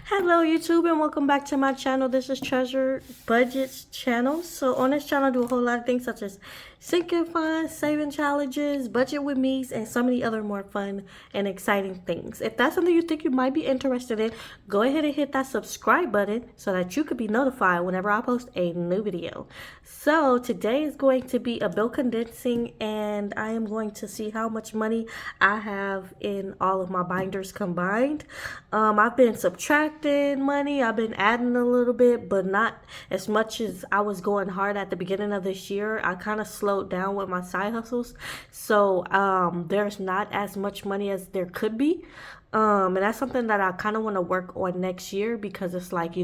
Hello YouTube and welcome back to my channel. This is Treasure Budgets channel. So on this channel I do a whole lot of things such as sinking funds, saving challenges, budget with me's, and so many other more fun and exciting things. If that's something you think you might be interested in, go ahead and hit that subscribe button so that you could be notified whenever I post a new video. So today is going to be a bill condensing, and I am going to see how much money I have in all of my binders combined. I've been subtracting money, I've been adding a little bit, but not as much as I was going hard at the beginning of this year. I kind of slowed down with my side hustles, so there's not as much money as there could be, and that's something that I kind of want to work on next year, because it's like,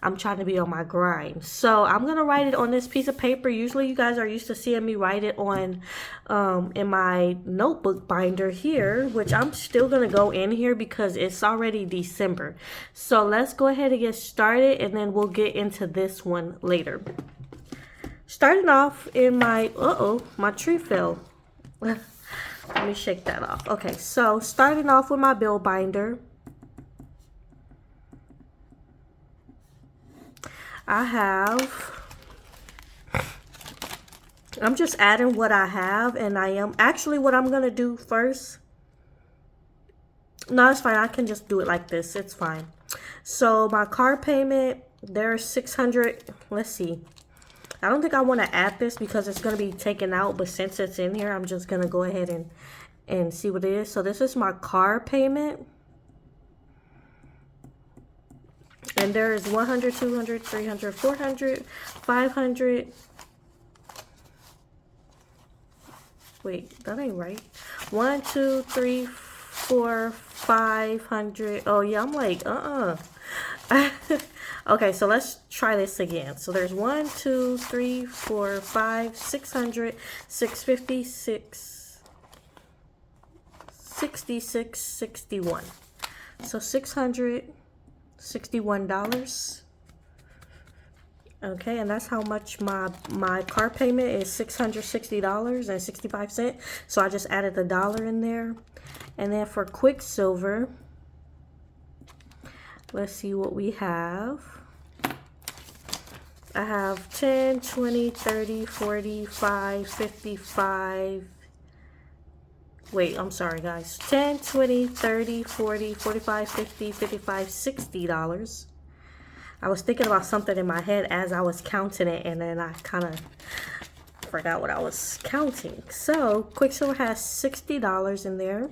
I'm trying to be on my grind. So I'm going to write it on this piece of paper. Usually you guys are used to seeing me write it on in my notebook binder here, which I'm still going to go in here because it's already December. So let's go ahead and get started, and then we'll get into this one later. Starting off in my, my tree fell. Let me shake that off. Okay, so starting off with my bill binder. I'm just adding what I have, and what I'm going to do first. No, it's fine. I can just do it like this. It's fine. So my car payment, there's 600. Let's see. I don't think I want to add this because it's going to be taken out, but since it's in here, I'm just going to go ahead and see what it is. So this is my car payment. And there is 100, 200, 300, 400, 500. Wait, that ain't right. 1, 2, 3, 4, 500. Oh, yeah, I'm like, Okay, so let's try this again. So there's 1, 2, 3, 4, 5, 600, 650, 66, 61. So $661. Okay, and that's how much my car payment is, $660.65. So I just added the dollar in there. And then for Quicksilver, let's see what we have. I have 10, 20, 30, 40, 5, 55. Wait, I'm sorry, guys. 10, 20, 30, 40, 45, 50, 55, $60. I was thinking about something in my head as I was counting it, and then I kind of forgot what I was counting. So Quicksilver has $60 in there.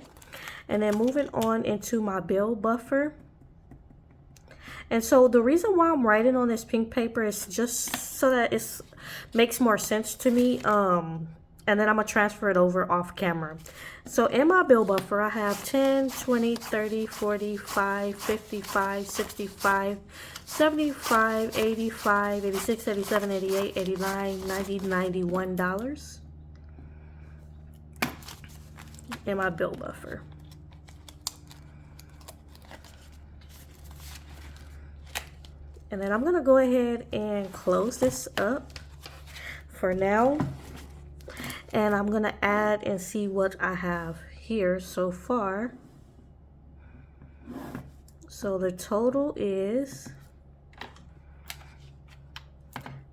And then moving on into my bill buffer. And so the reason why I'm writing on this pink paper is just so that it makes more sense to me. And then I'm going to transfer it over off camera. So in my bill buffer, I have 10, 20, 30, 45, 55, 65, 75, 85, 86, 87, 88, 89, 90, $91 in my bill buffer. And then I'm going to go ahead and close this up for now. And I'm going to add and see what I have here so far. So the total is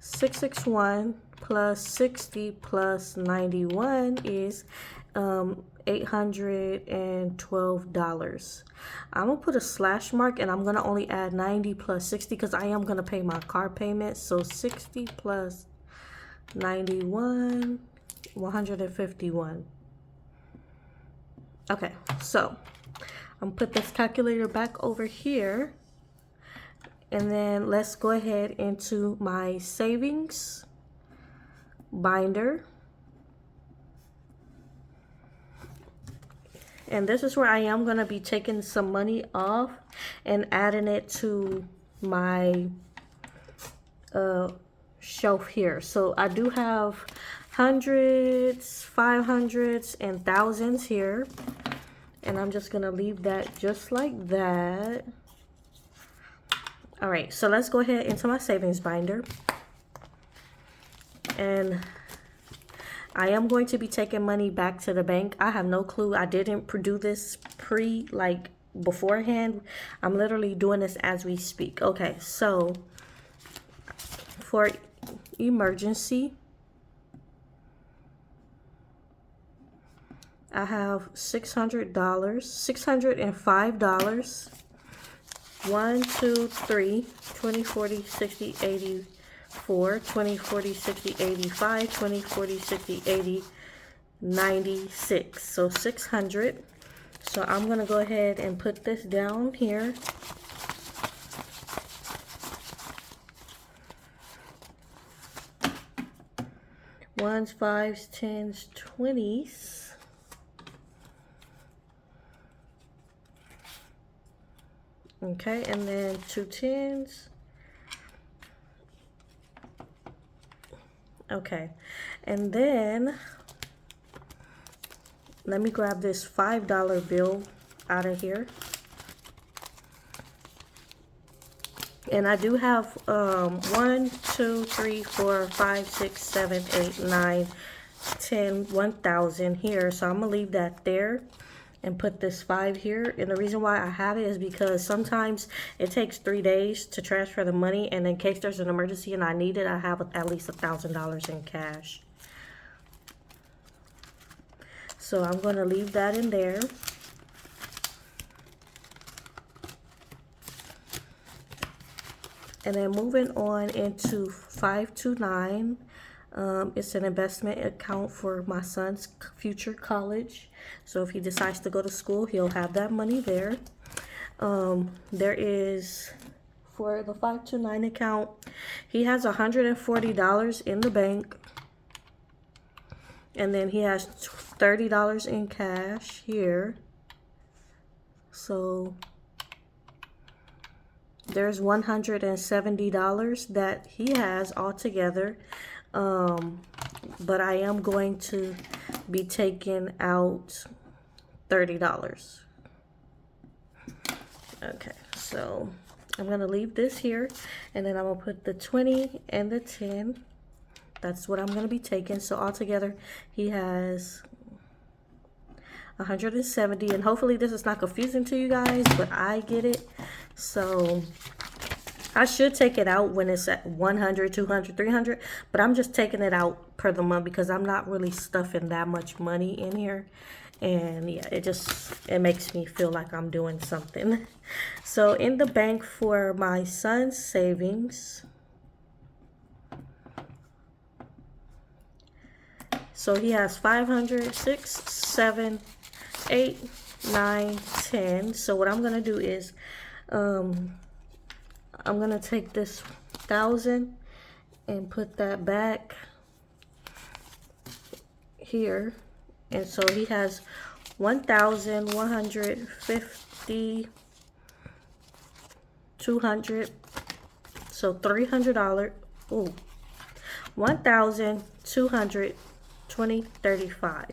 661 plus 60 plus 91 is $812. I'm going to put a slash mark, and I'm going to only add 90 plus 60 because I am going to pay my car payment. So 60 plus 91, 151. Okay, so I'm gonna put this calculator back over here, and then let's go ahead into my savings binder. And this is where I am gonna be taking some money off and adding it to my shelf here. So I do have hundreds, 500s, and thousands here, and I'm just gonna leave that just like that. All right, so let's go ahead into my savings binder, and I am going to be taking money back to the bank. I have no clue. I didn't do this beforehand. I'm literally doing this as we speak. Okay, so for emergency, I have $600, $605. 1, 2, 3, 20, 40, 60, 84, 20, 40, 60, 85, 20, 40, 60, 80, 96. So 600. So I'm going to go ahead and put this down here. Ones, fives, tens, 20s. Okay, and then 2 tens. Okay, and then let me grab this $5 bill out of here. And I do have 1, 2, 3, 4, 5, 6, 7, 8, 9, 10, 1,000 here. So I'm gonna leave that there and put this 5 here. And the reason why I have it is because sometimes it takes 3 days to transfer the money, and in case there's an emergency and I need it, I have at least $1,000 in cash. So I'm going to leave that in there. And then moving on into 529, it's an investment account for my son's future college. So if he decides to go to school, he'll have that money there. There is, for the 529 account, he has $140 in the bank. And then he has $30 in cash here. So there's $170 that he has altogether. But I am going to be taking out $30. Okay, so I'm going to leave this here, and then I'm going to put the 20 and the 10. That's what I'm going to be taking. So altogether, he has 170, and hopefully this is not confusing to you guys, but I get it. So I should take it out when it's at 100, 200, 300, but I'm just taking it out per the month because I'm not really stuffing that much money in here. And yeah, it makes me feel like I'm doing something. So in the bank for my son's savings, so he has 500, 6, 7, 8, 9, 10. So what I'm going to do is I'm going to take this 1,000 and put that back here. And so he has 1,150, 200, so $300. Ooh, 1,220, 35.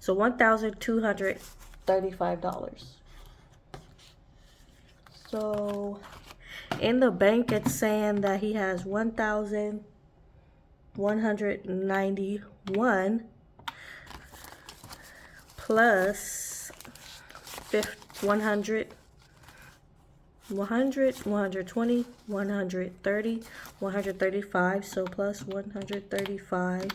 So $1,235. So in the bank, it's saying that he has 1,191 plus 100, 120, 130, 135. So plus 135.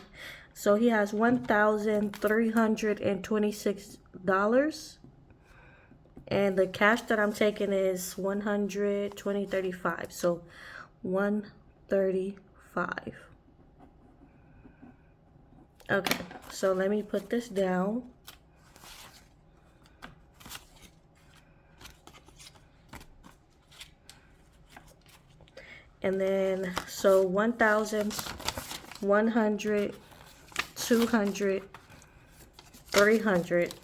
So he has $1,326. And the cash that I'm taking is 120.35. So 135. Okay, so let me put this down. And then, so 1,100, 200, 300,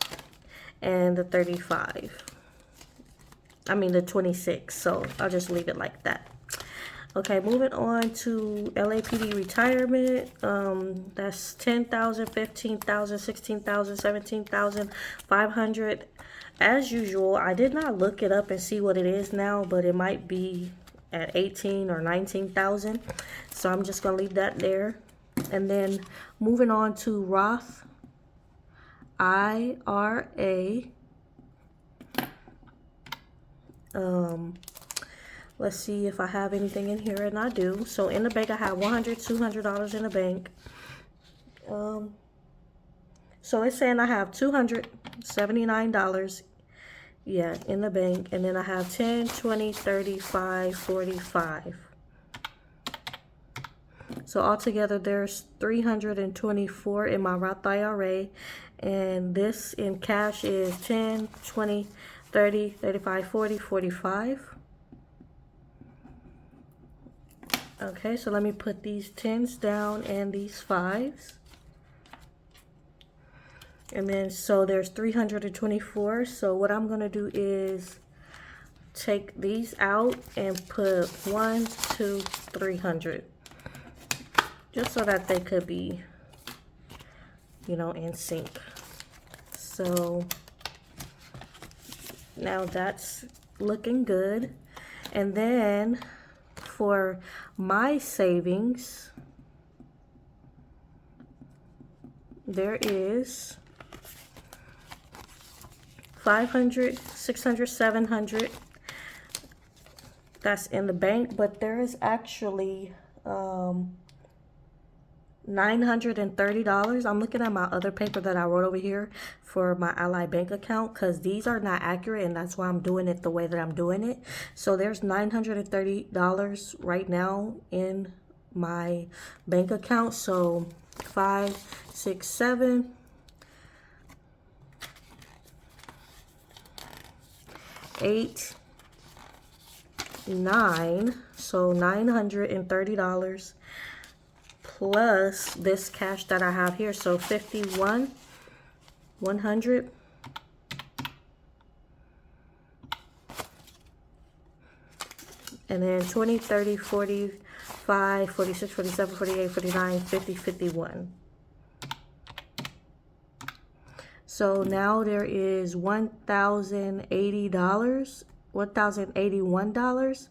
and the 35. I mean the 26. So I'll just leave it like that. Okay, moving on to LAPD retirement. That's 10,000, 15,000, 16,000, 17,500. As usual, I did not look it up and see what it is now, but it might be at 18 or 19,000. So I'm just gonna leave that there. And then moving on to Roth IRA. Let's see if I have anything in here, and I do. So in the bank, I have $100, $200 in the bank. So it's saying I have $279, yeah, in the bank. And then I have 10, 20, 35, 45. So altogether, there's 324 in my Roth IRA. And this in cash is 10, 20, 30, 35, 40, 45. Okay, so let me put these 10s down and these 5s. And then, so there's 324. So what I'm going to do is take these out and put 1, 2, 300. Just so that they could be, you know, in sync. So now that's looking good. And then for my savings, there is 500, 600, 700. That's in the bank, but there is actually $930. I'm looking at my other paper that I wrote over here for my Ally Bank account, because these are not accurate, and that's why I'm doing it the way that I'm doing it. So there's $930 right now in my bank account. So 5, 6, 7, 8, 9. So $930 plus this cash that I have here. So 51, 100. And then 20, 30, 45, 46, 47, 48, 49, 50, 51. So now there is $1,080, $1,081.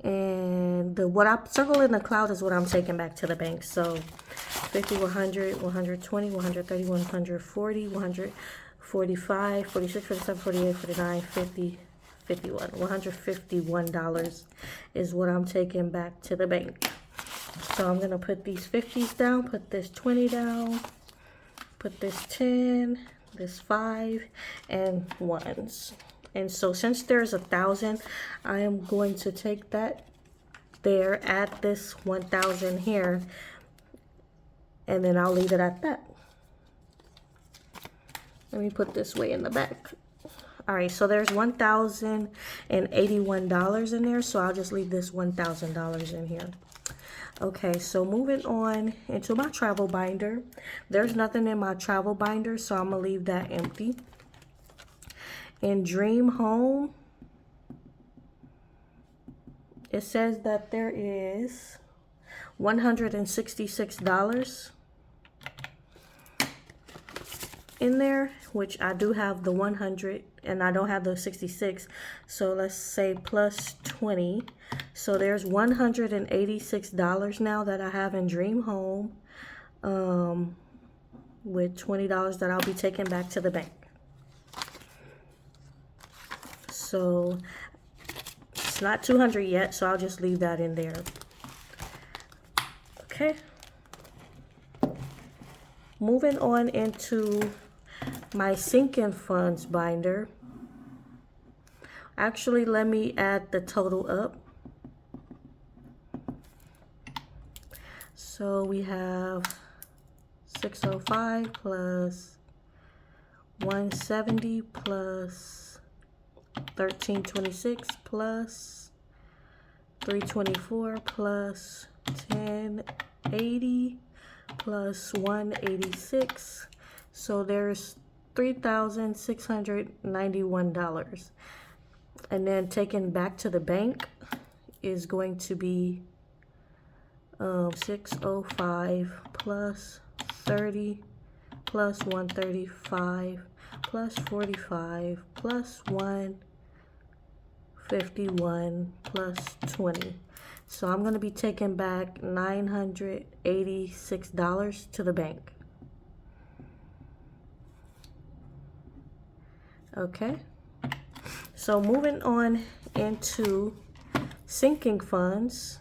And what I circle in the cloud is what I'm taking back to the bank. So 50, 100, 120, 130, 140, 145, 46, 47, 48, 49, 50, 51. $151 is what I'm taking back to the bank. So I'm going to put these 50s down, put this 20 down, put this 10, this 5, and 1s. And so since there's 1,000, I am going to take that there, add this 1,000 here, and then I'll leave it at that. Let me put this way in the back. All right, so there's $1,081 in there, so I'll just leave this $1,000 in here. Okay, so moving on into my travel binder. There's nothing in my travel binder, so I'm gonna leave that empty. In Dream Home, it says that there is $166 in there, which I do have the 100 and I don't have the 66. So let's say plus 20. So there's $186 now that I have in Dream Home, with $20 that I'll be taking back to the bank. So it's not 200 yet, so I'll just leave that in there. Okay. Moving on into my sinking funds binder. Actually, let me add the total up. So we have 605 plus 170 plus 1326 plus 324 plus 1080 plus 186. So there's $3,691. And then taken back to the bank is going to be 605 plus 30 plus 135 plus 45 plus 151 plus 20. So I'm going to be taking back $986 to the bank. Okay. So moving on into sinking funds.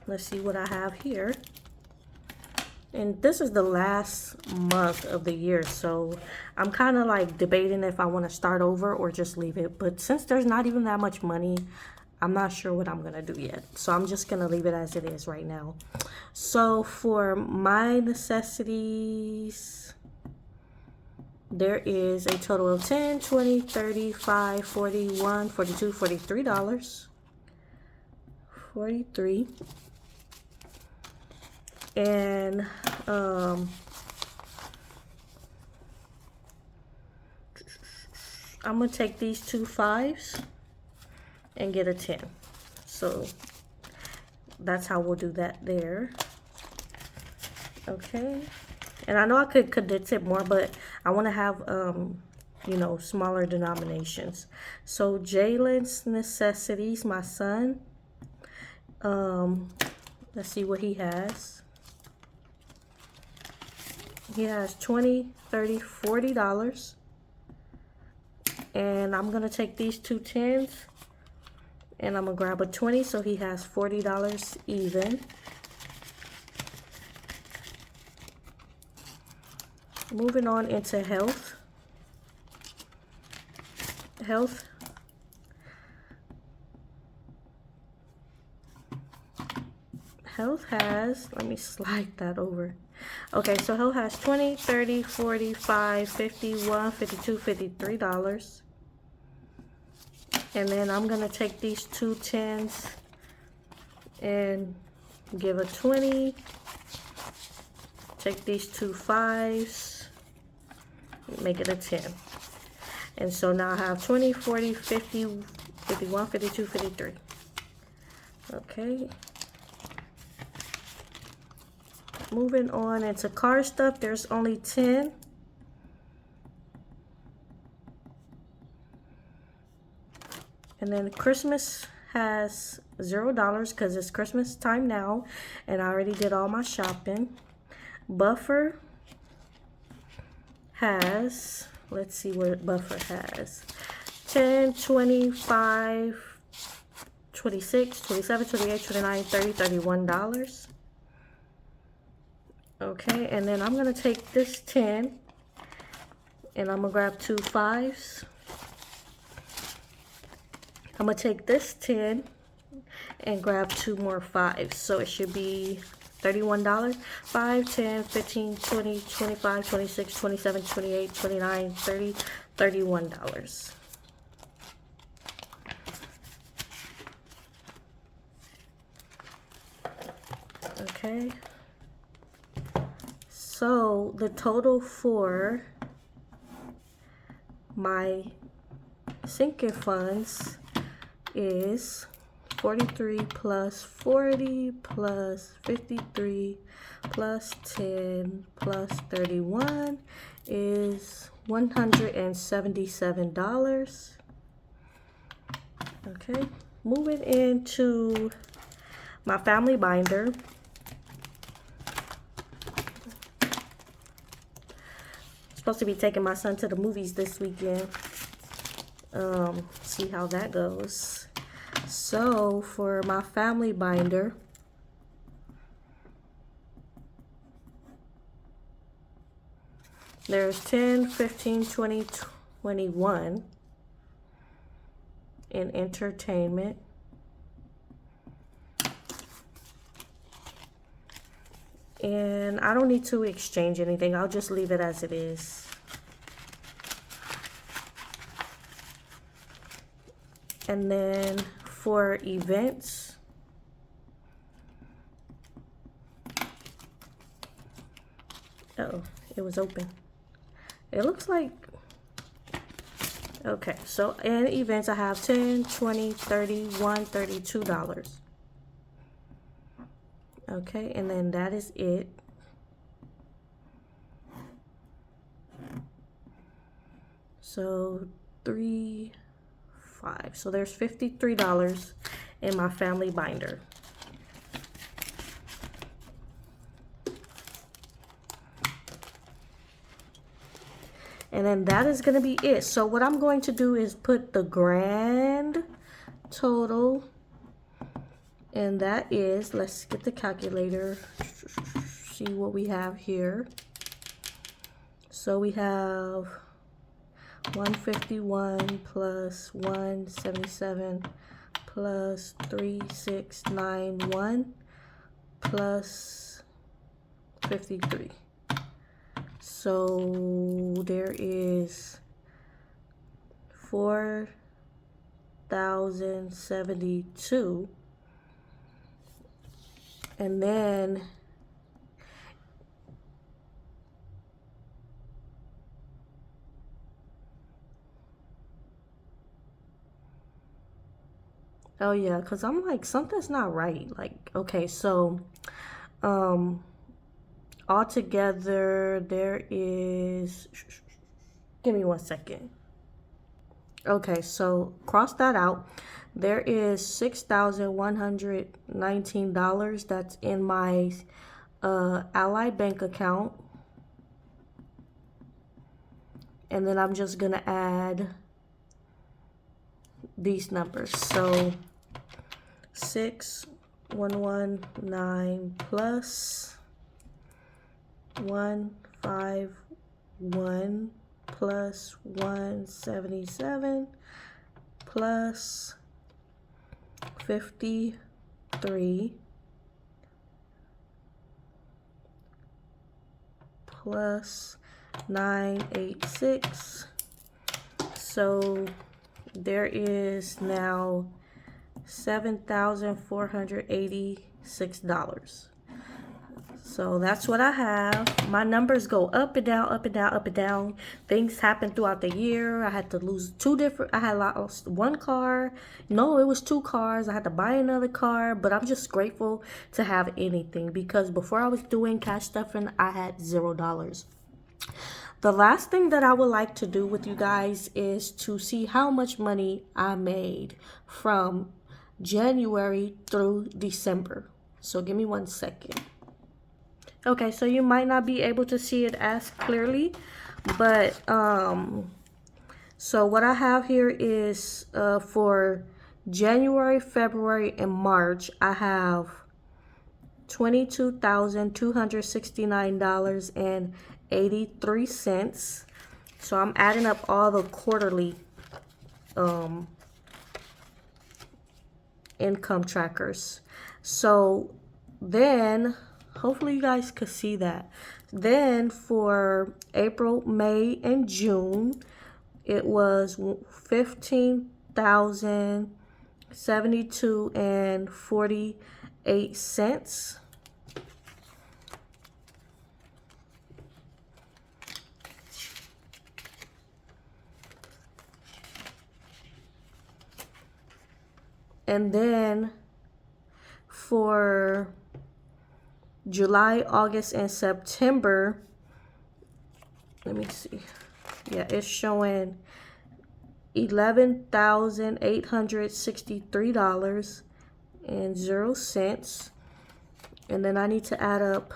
Let's see what I have here. And this is the last month of the year, so I'm kind of like debating if I want to start over or just leave it. But since there's not even that much money, I'm not sure what I'm going to do yet. So I'm just going to leave it as it is right now. So for my necessities, there is a total of $10, $20, $30, $5, $41, $42, $43. 43. And I'm gonna take these two 5s and get a 10. So that's how we'll do that there. Okay. And I know I could condense it more, but I want to have you know, smaller denominations. So Jalen's necessities, my son, let's see what he has. He has $20, $30, $40. And I'm going to take these two 10s and I'm going to grab a 20, so he has $40 even. Moving on into health. Health. Health has, let me slide that over. Okay, so health has $20, $30, $45, $51, $52, $53. And then I'm gonna take these two 10s and give a 20. Take these two 5s, make it a 10. And so now I have 20, 40, 50, 51, 52, 53. Okay. Moving on into car stuff, there's only 10. And then Christmas has $0 because it's Christmas time now, and I already did all my shopping. Buffer has, let's see what Buffer has. 10, 25, 26, 27, 28, 29, 30, $31. Okay, and then I'm gonna take this 10 and I'm gonna grab two 5s. I'm gonna take this 10 and grab two more 5s. So it should be $31. 5, 10, 15, 20, 25, 26, 27, 28, 29, 30, $31. Okay. So the total for my sinking funds is 43 plus 40 plus 53 plus 10 plus 31 is $177. Okay, moving into my family binder. Supposed to be taking my son to the movies this weekend. See how that goes. So for my family binder, there's 10, 15, 20, 21 in entertainment. And I don't need to exchange anything. I'll just leave it as it is. And then for events, oh, it was open. It looks like, okay, so in events I have 10, 20, 31, $32. Okay, and then that is it. So 3, 5. So there's $53 in my family binder. And then that is going to be it. So what I'm going to do is put the grand total. And that is, let's get the calculator, see what we have here. So we have 151 plus 177 plus 3691 plus 53. So there is 4,072. And then oh yeah, because I'm like, something's not right. Like, okay, so altogether there is, give me 1 second. Okay, so cross that out. There is $6,119 that's in my Ally Bank account. And then I'm just gonna add these numbers. So 6119 plus 151 plus 177 plus 53 plus 986. So there is now $7,486. So that's what I have. My numbers go up and down, up and down, up and down. Things happen throughout the year. I had to lose I had lost one car. No, it was 2 cars. I had to buy another car, but I'm just grateful to have anything because before I was doing cash stuffing, I had $0. The last thing that I would like to do with you guys is to see how much money I made from January through December. So give me 1 second. Okay, so you might not be able to see it as clearly, but so what I have here is for January, February, and March, I have $22,269.83. So I'm adding up all the quarterly income trackers. So then hopefully you guys could see that. Then for April, May, and June, it was 15,072 and 48 cents. And then for July, August, and September, let me see. Yeah, it's showing $11,863.00. And then I need to add up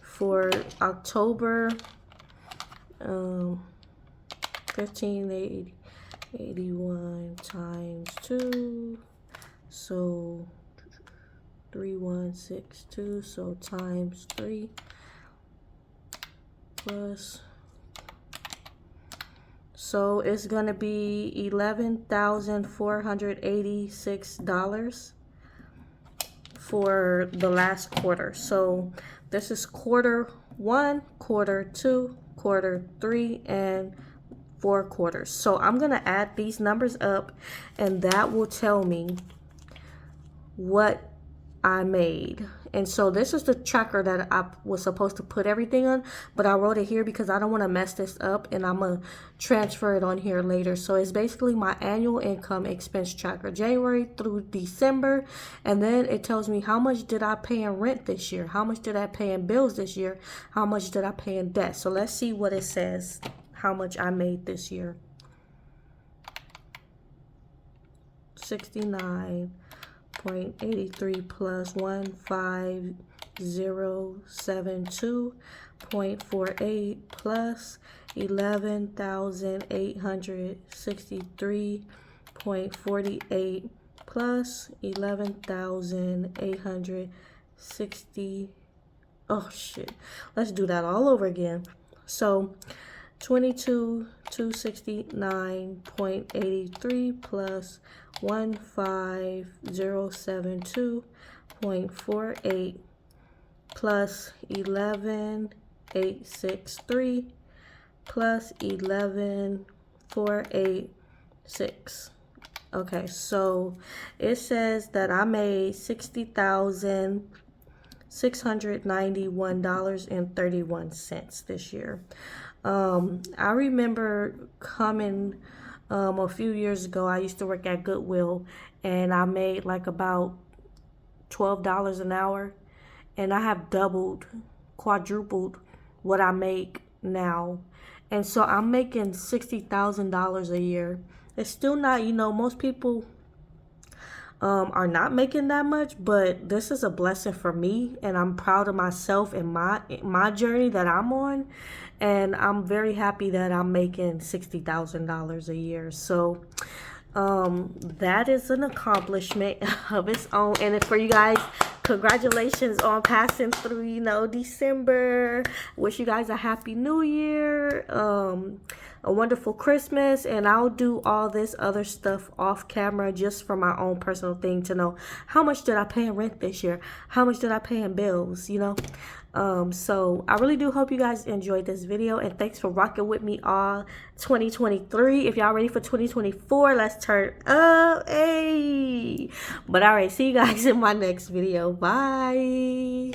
for October, 1581 times 2, so 3162, so times 3 plus, so it's gonna be $11,486 for the last quarter. So this is quarter 1, quarter 2, quarter 3, and 4 quarters. So I'm gonna add these numbers up, and that will tell me what I made. And so this is the tracker that I was supposed to put everything on, but I wrote it here because I don't want to mess this up, and I'm gonna transfer it on here later. So it's basically my annual income expense tracker, January through December, and then it tells me how much did I pay in rent this year, how much did I pay in bills this year, how much did I pay in debt. So let's see what it says, how much I made this year. 69.83 plus 15072 $11,863.48 plus $11,863.48 plus 11,860. Oh shit. Let's do that all over again. So 22,269.83 plus 15,072.48 plus 11,863 plus 11,486. Okay, so it says that I made $60,691.31 this year. I remember coming a few years ago. I used to work at Goodwill, and I made like about $12 an hour, and I have doubled, quadrupled what I make now. And so I'm making $60,000 a year. It's still not, most people are not making that much, but this is a blessing for me, and I'm proud of myself and my journey that I'm on, and I'm very happy that I'm making $60,000 a year. So that is an accomplishment of its own. And for you guys, congratulations on passing through, December. Wish you guys a happy new year, a wonderful Christmas, and I'll do all this other stuff off camera just for my own personal thing to know how much did I pay in rent this year, how much did I pay in bills, so I really do hope you guys enjoyed this video, and thanks for rocking with me all 2023. If y'all ready for 2024, let's turn up. Hey, but all right, see you guys in my next video. Bye.